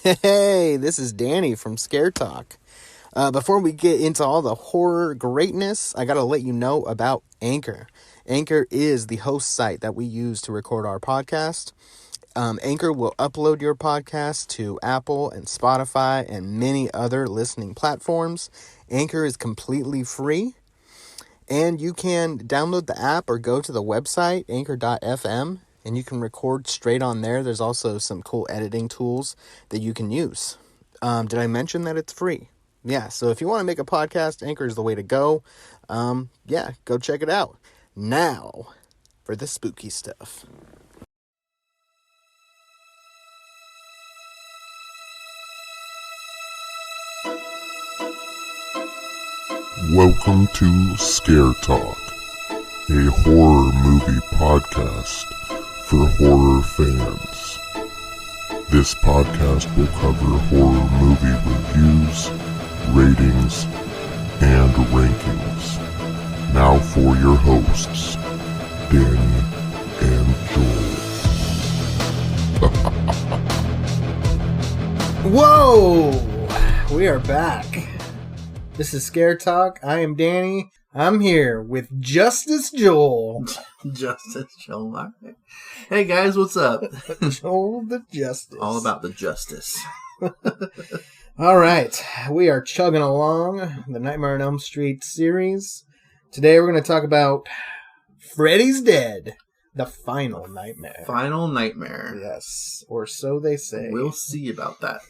Hey, this is Danny from Scare Talk. Before we get into all the horror greatness, I gotta let you know about Anchor. Anchor is the host site that we use to record our podcast. Anchor will upload your podcast to Apple and Spotify and many other listening platforms. Anchor is completely free, and you can download the app or go to the website, anchor.fm, and you can record straight on there. There's also some cool editing tools that you can use. Did I mention that it's free? Yeah, so if you want to make a podcast, Anchor is the way to go. Go check it out. Now, for the spooky stuff. Welcome to Scare Talk, a horror movie podcast for horror fans. This podcast will cover horror movie reviews, ratings, and rankings. Now for your hosts, Danny and Joel. Whoa! We are back. This is Scare Talk. I am Danny. I'm here with Justice Joel. Justice Joel. All right. Hey guys, what's up? Joel the Justice. All about the justice. All right. We are chugging along the Nightmare on Elm Street series. Today we're going to talk about Freddy's Dead, the final nightmare. Final nightmare. Yes, or so they say. We'll see about that.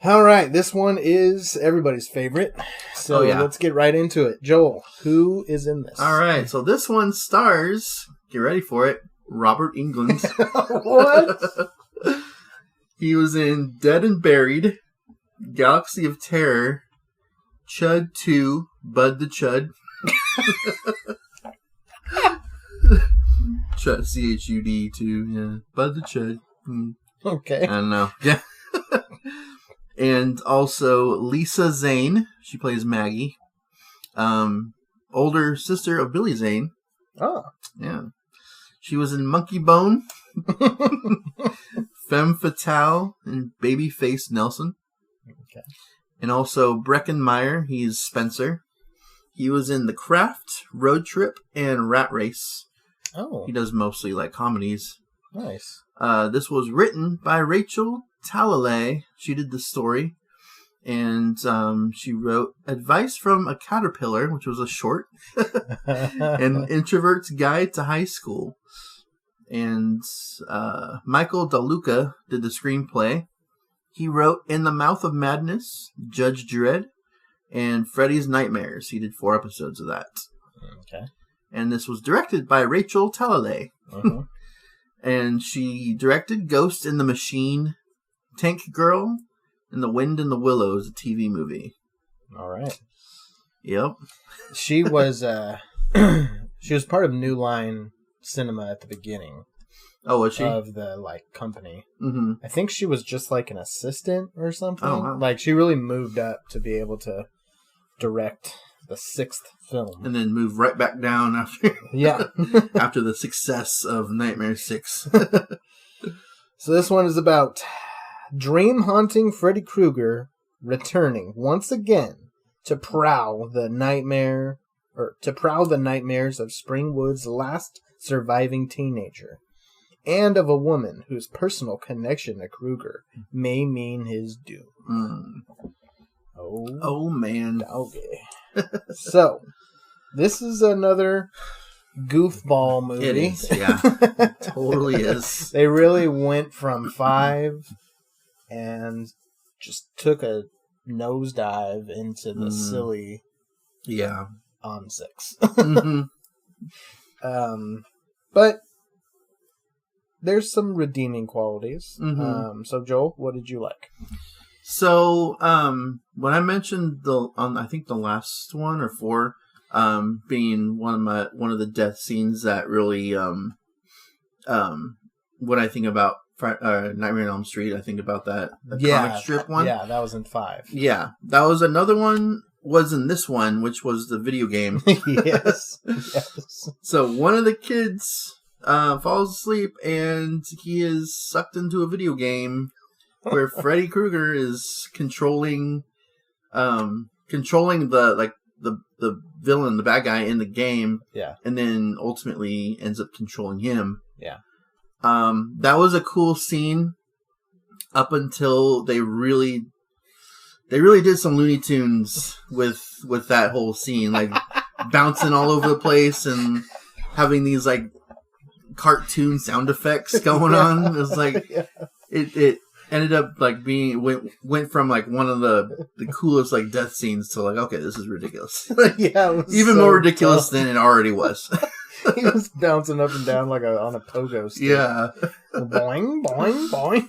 All right, this one is everybody's favorite, so Let's get right into it. Joel, who is in this? All right, so this one stars, get ready for it, Robert Englund. What? He was in Dead and Buried, Galaxy of Terror, Chud 2, Bud the Chud. Chud, C-H-U-D 2, yeah. Bud the Chud. Okay. I don't know. Yeah. And also Lisa Zane. She plays Maggie. Older sister of Billy Zane. Oh. Yeah. She was in Monkey Bone. Femme Fatale and Babyface Nelson. Okay. And also Breckin Meyer. He's Spencer. He was in The Craft, Road Trip, and Rat Race. Oh. He does mostly like comedies. Nice. This was written by Rachel Talalay. She did the story, and she wrote Advice from a Caterpillar, which was a short, and Introvert's Guide to High School. And Michael DeLuca did the screenplay. He wrote In the Mouth of Madness, Judge Dredd, and Freddy's Nightmares. He did 4 episodes of that. Okay. And this was directed by Rachel Talalay. Uh-huh. And she directed Ghost in the Machine, Tank Girl, and The Wind in the Willows, a TV movie. All right. Yep. She was she was part of New Line Cinema at the beginning. Oh, was she? Of the company. Mm-hmm. I think she was just like an assistant or something. Oh, wow. Like she really moved up to be able to direct the 6th film. And then move right back down after after the success of Nightmare 6. So this one is about dream-haunting Freddy Krueger returning once again to prowl the nightmares of Springwood's last surviving teenager, and of a woman whose personal connection to Krueger may mean his doom. Mm. Oh man. Doggy. So, this is another goofball movie. It is, yeah. It totally is. They really went from 5 and just took a nosedive into the silly on 6. Mm-hmm. But there's some redeeming qualities. Mm-hmm. So Joel, what did you like? So, when I mentioned I think the last one or 4, being one of the death scenes that really, when I think about Nightmare on Elm Street, I think about the comic strip one. Yeah, that was in 5. Yeah, that was another one. Was in this one, which was the video game. Yes. So one of the kids falls asleep and he is sucked into a video game where Freddy Krueger is controlling the villain, the bad guy in the game. Yeah. And then ultimately ends up controlling him. Yeah. That was a cool scene up until they really did some Looney Tunes with that whole scene, like bouncing all over the place and having these like cartoon sound effects going on. It was like it ended up like went from like one of the coolest like death scenes to like, okay, this is ridiculous. Yeah, it was even more ridiculous than it already was. He was bouncing up and down like on a pogo stick. Yeah. Boing, boing, boing.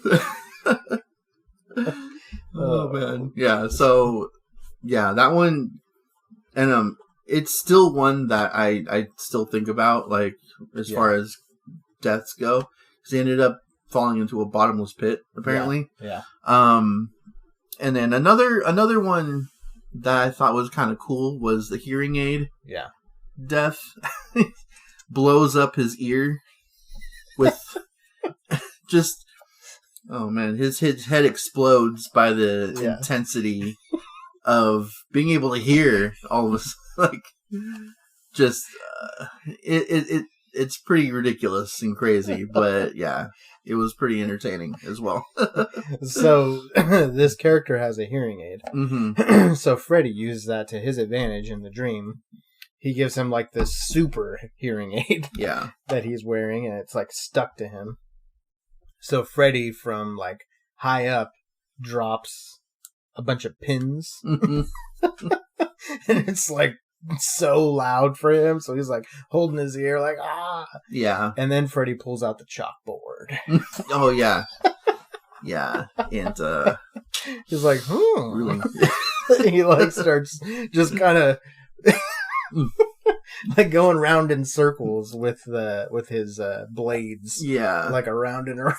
Oh man. Yeah, so yeah, that one, and it's still one that I still think about, like as far as deaths go, because he ended up falling into a bottomless pit apparently. Yeah. And then another one that I thought was kind of cool was the hearing aid. Yeah. Death blows up his ear with just, oh man, his head explodes by the intensity of being able to hear all of this. Like, just it's pretty ridiculous and crazy, but yeah, it was pretty entertaining as well. So this character has a hearing aid. Mm-hmm. So Freddy uses that to his advantage in the dream. He gives him like this super hearing aid that he's wearing, and it's like stuck to him. So Freddy from like high up drops a bunch of pins. Mm-hmm. And it's like so loud for him, so he's like holding his ear like, ah. Yeah. And then Freddy pulls out the chalkboard. Oh yeah. Yeah. And he's like, really? He like starts just kind of like going round in circles with his blades. Yeah. Like around and around.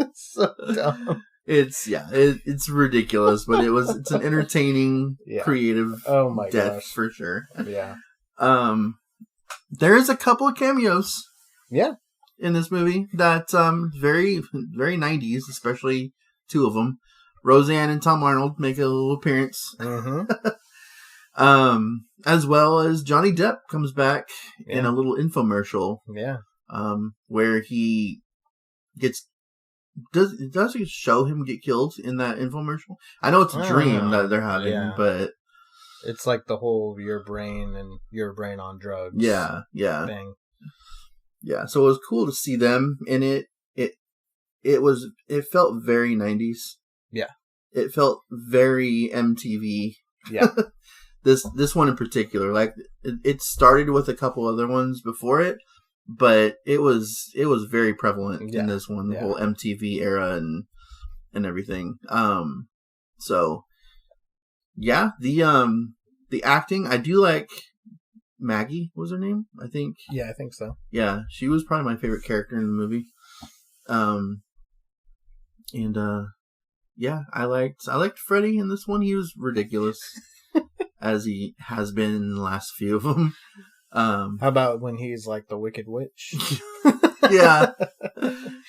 It's so dumb. It's ridiculous, but it's an entertaining, creative death for sure. Yeah. There is a couple of cameos. Yeah. In this movie that very, very 90s, especially two of them. Roseanne and Tom Arnold make a little appearance. Mm-hmm. As well as Johnny Depp comes back in a little infomercial. Yeah. Where he does he show him get killed in that infomercial? I know it's a dream that they're having, but it's like the whole your brain on drugs. Yeah. Thing. Yeah. So it was cool to see them in it. It felt very 90s. Yeah. It felt very MTV. Yeah. This one in particular, like it started with a couple other ones before it, but it was very prevalent in this one, the whole MTV era and everything. So yeah, the acting, I do like Maggie was her name, I think. Yeah, I think so. Yeah, she was probably my favorite character in the movie. Yeah, I liked Freddy in this one. He was ridiculous. As he has been in the last few of them. How about when he's like the Wicked Witch? Yeah.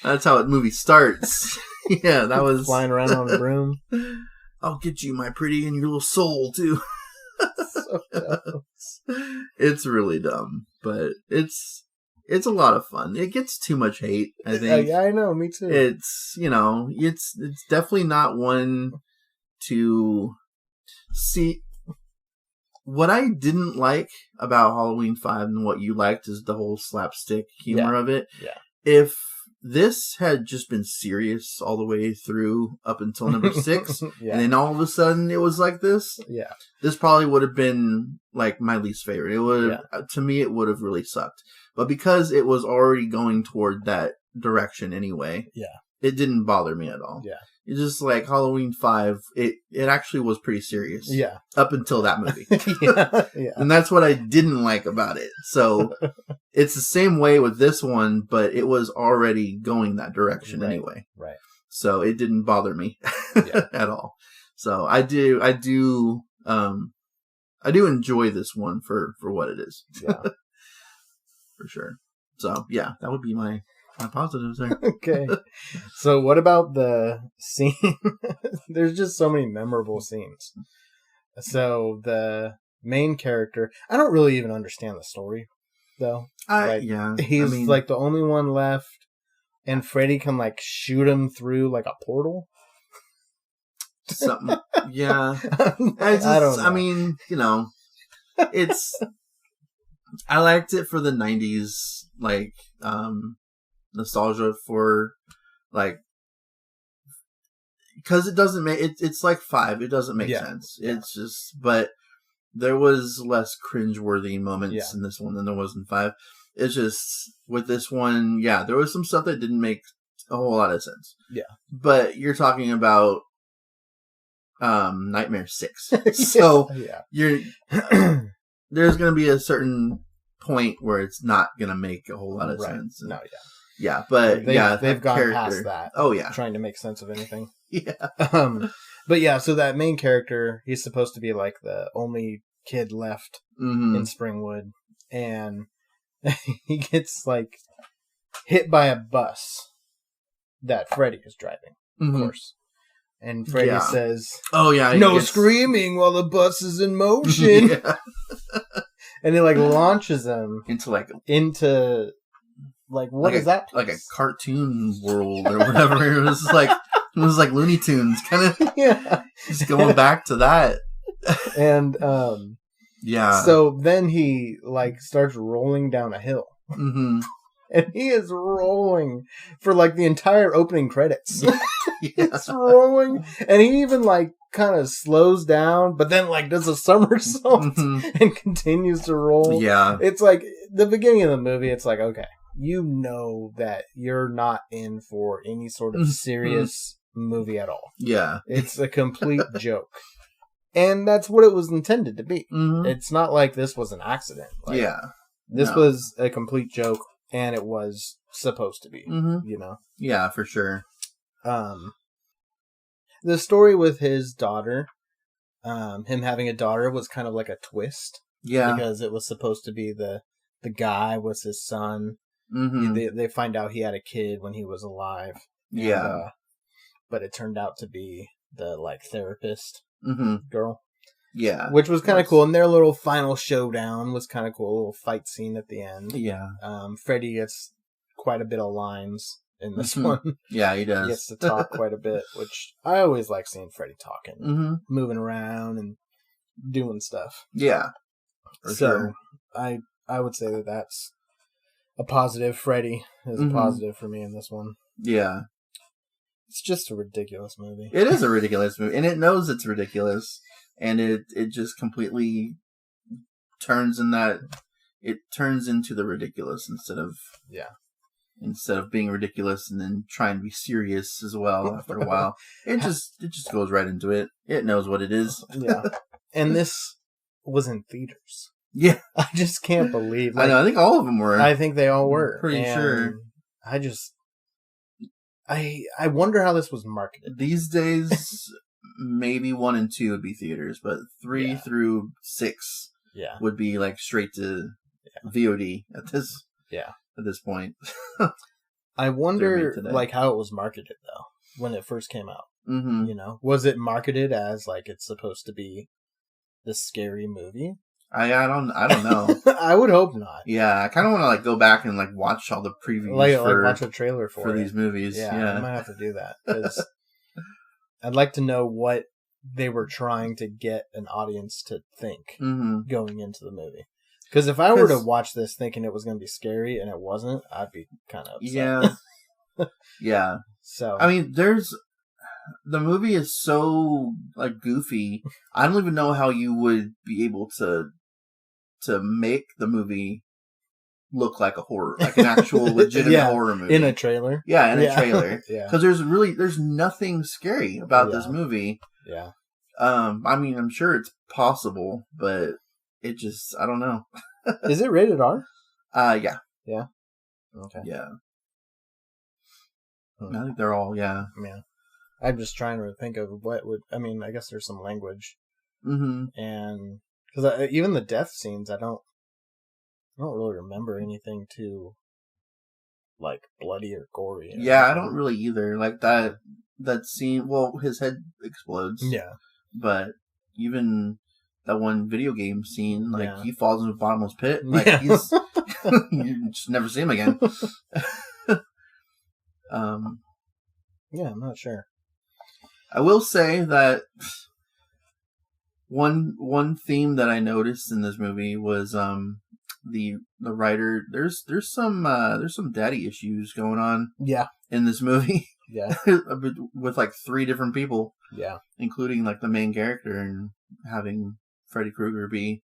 That's how the movie starts. Yeah, that was... Flying around on a broom. I'll get you, my pretty, and your little soul, too. So dumb. It's really dumb, but it's a lot of fun. It gets too much hate, I think. Yeah, I know, me too. It's definitely not one to see. What I didn't like about Halloween 5 and what you liked is the whole slapstick humor of it. Yeah. If this had just been serious all the way through up until number 6, and then all of a sudden it was like this, this probably would have been like my least favorite. It would have, to me, it would have really sucked. But because it was already going toward that direction anyway, it didn't bother me at all. Yeah. It's just like Halloween 5, it actually was pretty serious. Yeah. Up until that movie. Yeah. And that's what I didn't like about it. So it's the same way with this one, but it was already going that direction anyway. Right. So it didn't bother me at all. So I do enjoy this one for what it is. Yeah. For sure. So yeah, that would be my My positives there. Okay. So what about the scene? There's just so many memorable scenes. So the main character, I don't really even understand the story, though. He's like the only one left, and Freddy can like shoot him through like a portal. Something. Yeah. I don't know. I mean, it's. I liked it for the 90s, like, nostalgia for, like, because it doesn't make it's like 5. It doesn't make sense. Yeah. It's just, but there was less cringeworthy moments in this one than there was in 5. It's just with this one, there was some stuff that didn't make a whole lot of sense. Yeah, but you're talking about Nightmare 6, so you're there's gonna be a certain point where it's not gonna make a whole lot of sense. No, but they've gone past that. Oh yeah, trying to make sense of anything. But so that main character, he's supposed to be like the only kid left in Springwood, and he gets like hit by a bus that Freddy is driving, of course. And Freddy says, "Oh yeah, no screaming while the bus is in motion." And it like launches him into what is that place? Like a cartoon world or whatever. It was like Looney Tunes, kind of. Just going back to that. And so then he like starts rolling down a hill. And he is rolling for like the entire opening credits. It's rolling, and he even like kind of slows down, but then like does a somersault and continues to roll. Yeah, it's like the beginning of the movie. It's like, okay, you know that you're not in for any sort of serious movie at all. Yeah, it's a complete joke, and that's what it was intended to be. It's not like this was an accident. Like, this was a complete joke. And it was supposed to be, Yeah, for sure. The story with his daughter, him having a daughter, was kind of like a twist. Yeah. Because it was supposed to be the guy was his son. They find out he had a kid when he was alive. Yeah. But it turned out to be the, like, therapist girl. Yeah. Which was kind of cool. And their little final showdown was kind of cool. A little fight scene at the end. Yeah. Freddy gets quite a bit of lines in this one. Yeah, he does. He gets to talk quite a bit, which I always like seeing Freddy talking. Moving around and doing stuff. Yeah. So, I would say that that's a positive. Freddy is a positive for me in this one. Yeah. It's just a ridiculous movie. It is a ridiculous movie. And it knows it's ridiculous. And it just completely turns into the ridiculous instead of being ridiculous and then trying to be serious as well after a while. It just goes right into it. It knows what it is. Yeah. And this was in theaters. Yeah. I just can't believe. I know. I think all of them were. I think they all were. I'm pretty sure. I wonder how this was marketed. These days, maybe 1 and 2 would be theaters, but 3 through 6 would be like straight to VOD at this point. I wonder like how it was marketed though when it first came out. Was it marketed as like it's supposed to be this scary movie? I don't know. I would hope not. Yeah, I kind of want to like go back and like watch all the previews, like watch a trailer for these movies. Yeah, I might have to do that because I'd like to know what they were trying to get an audience to think going into the movie. Because if I were to watch this thinking it was going to be scary and it wasn't, I'd be kind of upset. Yeah, yeah. So I mean, the movie is so like goofy. I don't even know how you would be able to make the movie look like a horror, like an actual legitimate horror movie in a trailer. Yeah, in a trailer. Yeah, because there's nothing scary about this movie. Yeah. I mean, I'm sure it's possible, but it just I don't know. Is it rated R? Yeah. Yeah. Okay. Yeah. I think they're all yeah. I'm just trying to think of what would. I mean, I guess there's some language, and because even the death scenes, I don't really remember anything too like bloody or gory. Yeah, I don't really either. Like that scene. Well, his head explodes. Yeah, but even that one video game scene, like Yeah. he falls into a bottomless pit. Like Yeah. he's you just never see him again. Yeah, I'm not sure. I will say that one theme that I noticed in this movie was the writer. There's some daddy issues going on Yeah, in this movie. yeah, With like 3 different people, yeah, including like the main character, and having Freddy Krueger be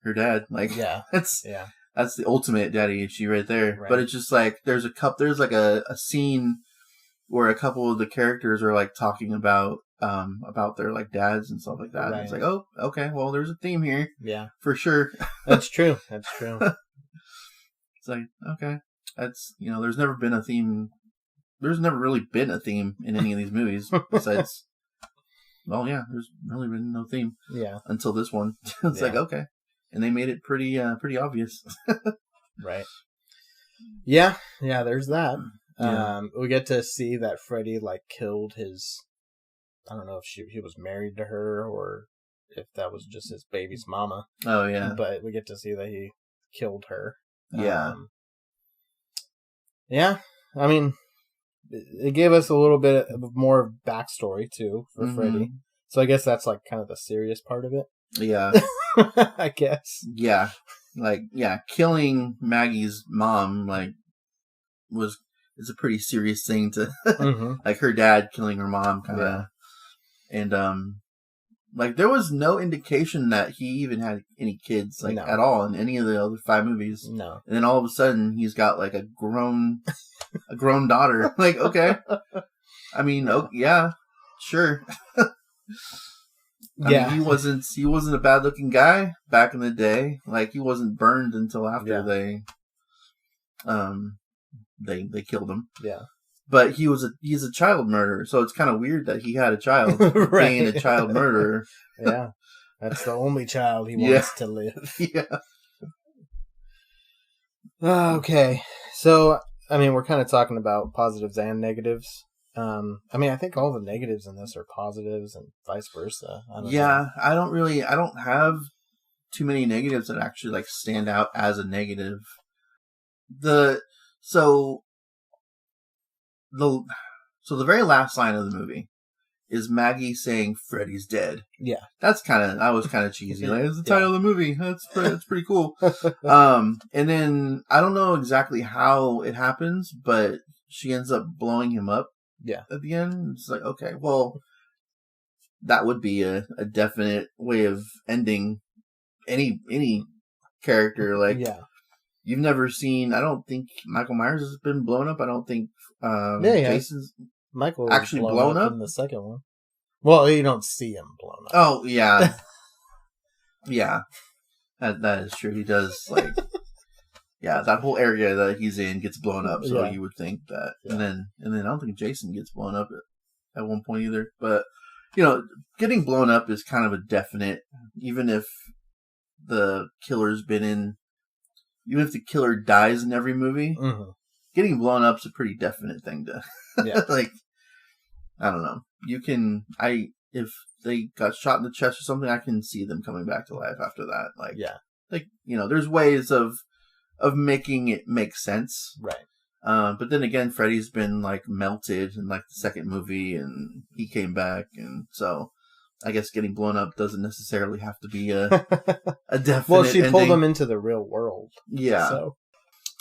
her dad. Like yeah, that's yeah. the ultimate daddy issue right there. Right. But it's just like there's like a scene where a couple of the characters are like talking about their like dads and stuff like that. Right. And it's like, oh, okay, well, there's a theme here Yeah, for sure. that's true. That's true. It's like, okay, that's there's never been a theme. There's never really been a theme in any of these movies besides. Well, yeah, there's really been no theme. Yeah, Until this one. It's like, okay, and they made it pretty obvious. right. Yeah, there's that. Yeah. We get to see that Freddy like killed his. I don't know if he was married to her or if that was just his baby's mama. Oh yeah, But we get to see that he killed her. Yeah. Yeah. I mean, it gave us a little bit of more backstory too for Freddy. So I guess that's like kind of the serious part of it. Yeah. I guess. Yeah. Like, yeah, killing Maggie's mom, like, is a pretty serious thing to, like, her dad killing her mom, kind of. Yeah. And, like, there was no indication that he even had any kids, like, No. at all in any of the other 5 movies. No. And then all of a sudden, he's got, like, a grown daughter. Like, okay. I mean, oh, yeah, sure. I mean, he wasn't a bad looking guy back in the day. Like, he wasn't burned until after they killed him. Yeah. But he's a child murderer, so it's kind of weird that he had a child Right. being a child murderer. Yeah. That's the only child he wants to live. Yeah. Okay. So, I mean, we're kind of talking about positives and negatives. I mean, I think all the negatives in this are positives and vice versa. I don't know. I don't have too many negatives that actually like stand out as a negative. The very last line of the movie is Maggie saying Freddy's dead. Yeah. That was kind of cheesy. Like, it's the title of the movie. That's pretty cool. And then I don't know exactly how it happens, but she ends up blowing him up. Yeah. At the end, it's like, okay, well, that would be a definite way of ending any character. Like, Yeah. you've never seen. I don't think Michael Myers has been blown up. I don't think Jason's Michael was actually blown up in the second one. Well, you don't see him blown up. Oh yeah, yeah, that is true. He does like. Yeah, that whole area that he's in gets blown up, so you would think that, and then I don't think Jason gets blown up at one point either. But getting blown up is kind of a definite, even if the killer's even if the killer dies in every movie, getting blown up is a pretty definite thing to, like, I don't know. If they got shot in the chest or something, I can see them coming back to life after that. Like, there's ways of making it make sense. Right. But then again, Freddy's been like melted in like the second movie and he came back. And so I guess getting blown up doesn't necessarily have to be a definite Well, she pulled ending. him into the real world. Yeah. So.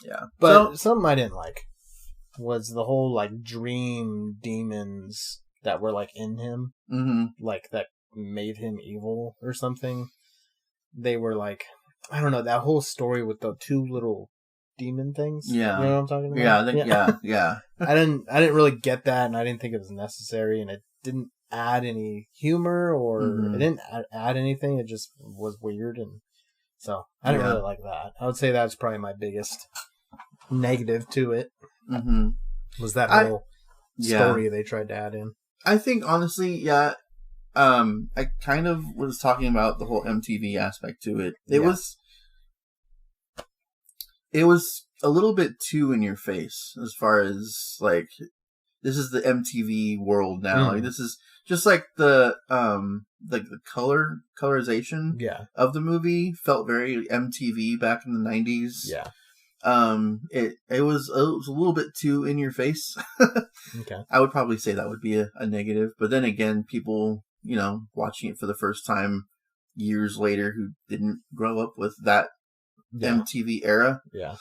Yeah. But something I didn't like was the whole like dream demons that were like in him. Like that made him evil or something. They were like, I don't know, that whole story with the 2 little demon things. Yeah. You know what I'm talking about? Yeah. I didn't really get that, and I didn't think it was necessary, and it didn't add any humor or it didn't add anything. It just was weird, and so I didn't really like that. I would say that's probably my biggest negative to it. Was that whole story they tried to add in. I think honestly, I kind of was talking about the whole MTV aspect to it. It was a little bit too in your face as far as like this is the MTV world now. Like this is just like the colorization of the movie felt very MTV back in the 90s. Yeah. It was a little bit too in your face. Okay. I would probably say that would be a negative, but then again, people, you know, watching it for the first time years later who didn't grow up with that MTV era. Yeah.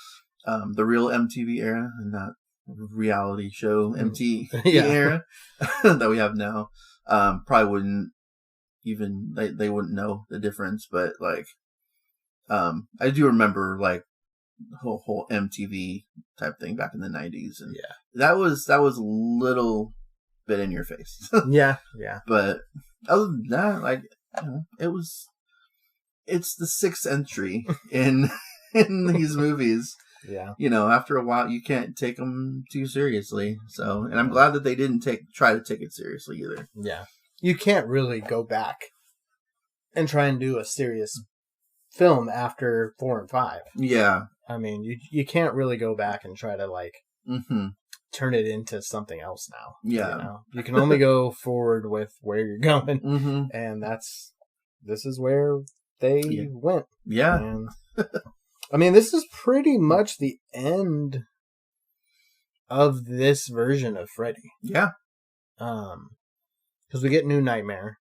The real MTV era and not reality show MTV era that we have now. Probably wouldn't even, they wouldn't know the difference, but like, I do remember like whole MTV type thing back in the 90s. And that was a little bit in your face. Yeah. But other than that, like, you know, it's the sixth entry in these movies. Yeah. You know, after a while, you can't take them too seriously. So, and I'm glad that they didn't try to take it seriously either. Yeah. You can't really go back and try and do a serious film after 4 and 5. Yeah. I mean, you can't really go back and try to like turn it into something else now. Yeah. You know? You can only go forward with where you're going. And this is where they went. Yeah. And I mean, this is pretty much the end of this version of Freddy. Yeah. Because we get New Nightmare,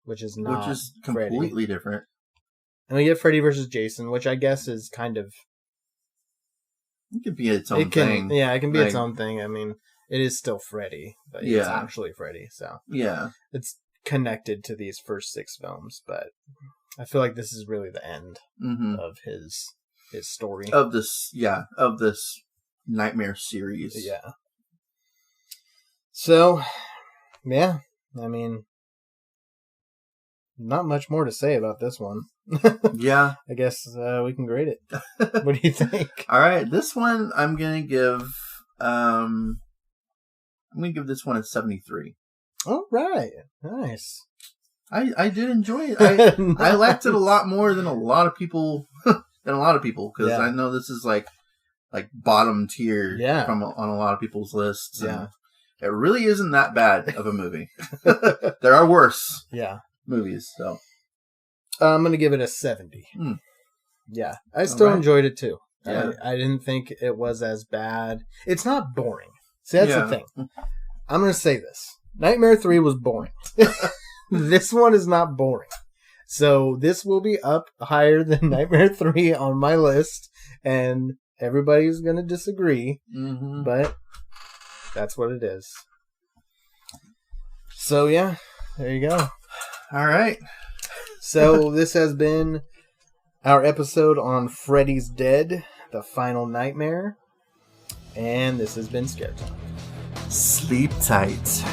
which is completely Freddy. different. And we get Freddy versus Jason, which I guess is kind of... It could be its own thing. Yeah, it can be its own thing. I mean, it is still Freddy, but it's actually Freddy. So yeah, it's connected to these first 6 films, but I feel like this is really the end of his story. Of this Nightmare series. Yeah. So, yeah, I mean, not much more to say about this one. Yeah. I guess we can grade it. What do you think? All right, this one I'm going to give this one a 73. All right. Nice. I did enjoy it. I liked it a lot more than a lot of people because I know this is like bottom tier on a lot of people's lists. Yeah. It really isn't that bad of a movie. There are worse movies, so I'm going to give it a 70. Yeah. I still enjoyed it too. Yeah. I didn't think it was as bad. It's not boring. See, that's the thing. I'm going to say this. Nightmare 3 was boring. This one is not boring. So this will be up higher than Nightmare 3 on my list, and everybody's going to disagree, but that's what it is. So yeah, there you go. All right. So this has been our episode on Freddy's Dead, the final nightmare, and this has been Scare Talk. Sleep tight.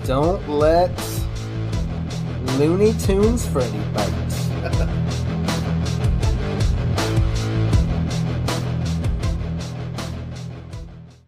Don't let Looney Tunes Freddy bite.